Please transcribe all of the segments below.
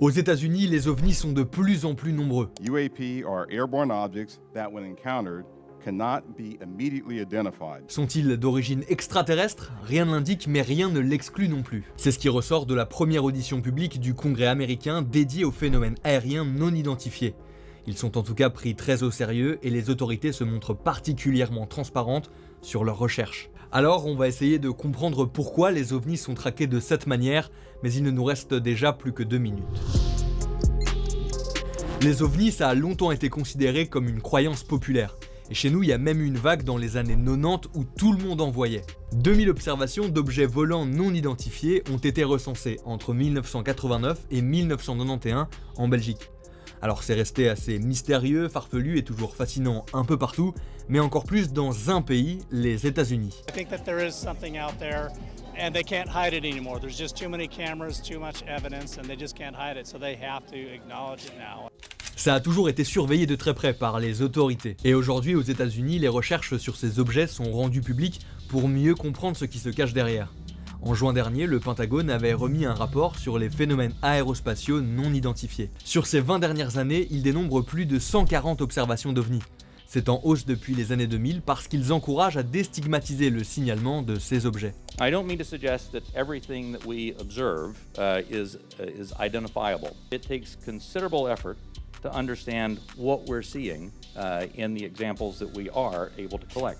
Aux États-Unis, les ovnis sont de plus en plus nombreux. UAP are airborne objects that, when encountered, cannot be immediately identified. Sont-ils d'origine extraterrestre? Rien ne l'indique, mais rien ne l'exclut non plus. C'est ce qui ressort de la première audition publique du Congrès américain dédiée aux phénomènes aériens non identifiés. Ils sont en tout cas pris très au sérieux et les autorités se montrent particulièrement transparentes sur leurs recherches. Alors on va essayer de comprendre pourquoi les ovnis sont traqués de cette manière, mais il ne nous reste déjà plus que 2 minutes. Les ovnis, ça a longtemps été considéré comme une croyance populaire. Et chez nous, il y a même eu une vague dans les années 90 où tout le monde en voyait. 2000 observations d'objets volants non identifiés ont été recensées entre 1989 et 1991 en Belgique. Alors c'est resté assez mystérieux, farfelu et toujours fascinant un peu partout, mais encore plus dans un pays, les États-Unis. And they can't hide it anymore. There's just too many cameras, too much evidence, and they just can't hide it, so they have to acknowledge it now. Ça a toujours été surveillé de très près par les autorités. Et aujourd'hui, aux États-Unis, les recherches sur ces objets sont rendues publiques pour mieux comprendre ce qui se cache derrière. En juin dernier, le Pentagone avait remis un rapport sur les phénomènes aérospatiaux non identifiés. Sur ces 20 dernières années, il dénombre plus de 140 observations d'ovnis. C'est en hausse depuis les années 2000 parce qu'ils encouragent à déstigmatiser le signalement de ces objets. I don't mean to suggest that everything that we observe is identifiable. It takes considerable effort to understand what we're seeing in the examples that we are able to collect.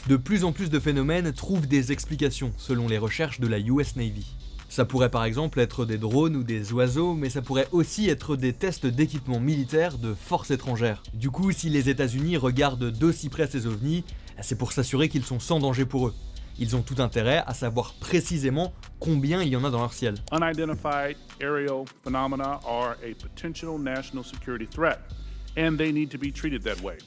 De plus en plus de phénomènes trouvent des explications selon les recherches de la US Navy. Ça pourrait par exemple être des drones ou des oiseaux, mais ça pourrait aussi être des tests d'équipements militaires de forces étrangères. Du coup, si les États-Unis regardent d'aussi près ces ovnis, c'est pour s'assurer qu'ils sont sans danger pour eux. Ils ont tout intérêt à savoir précisément combien il y en a dans leur ciel. Unidentified aerial phenomena are a potential national security threat, and they need to be treated that way.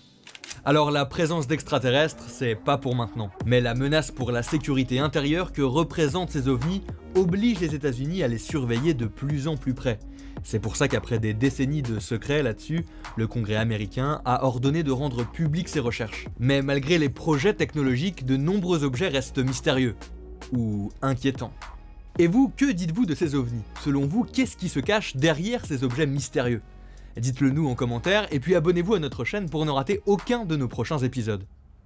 Alors la présence d'extraterrestres, c'est pas pour maintenant. Mais la menace pour la sécurité intérieure que représentent ces ovnis oblige les États-Unis à les surveiller de plus en plus près. C'est pour ça qu'après des décennies de secrets là-dessus, le Congrès américain a ordonné de rendre publiques ces recherches. Mais malgré les projets technologiques, de nombreux objets restent mystérieux. Ou inquiétants. Et vous, que dites-vous de ces ovnis? Selon vous, qu'est-ce qui se cache derrière ces objets mystérieux? Dites-le nous en commentaire et puis abonnez-vous à notre chaîne pour ne rater aucun de nos prochains épisodes.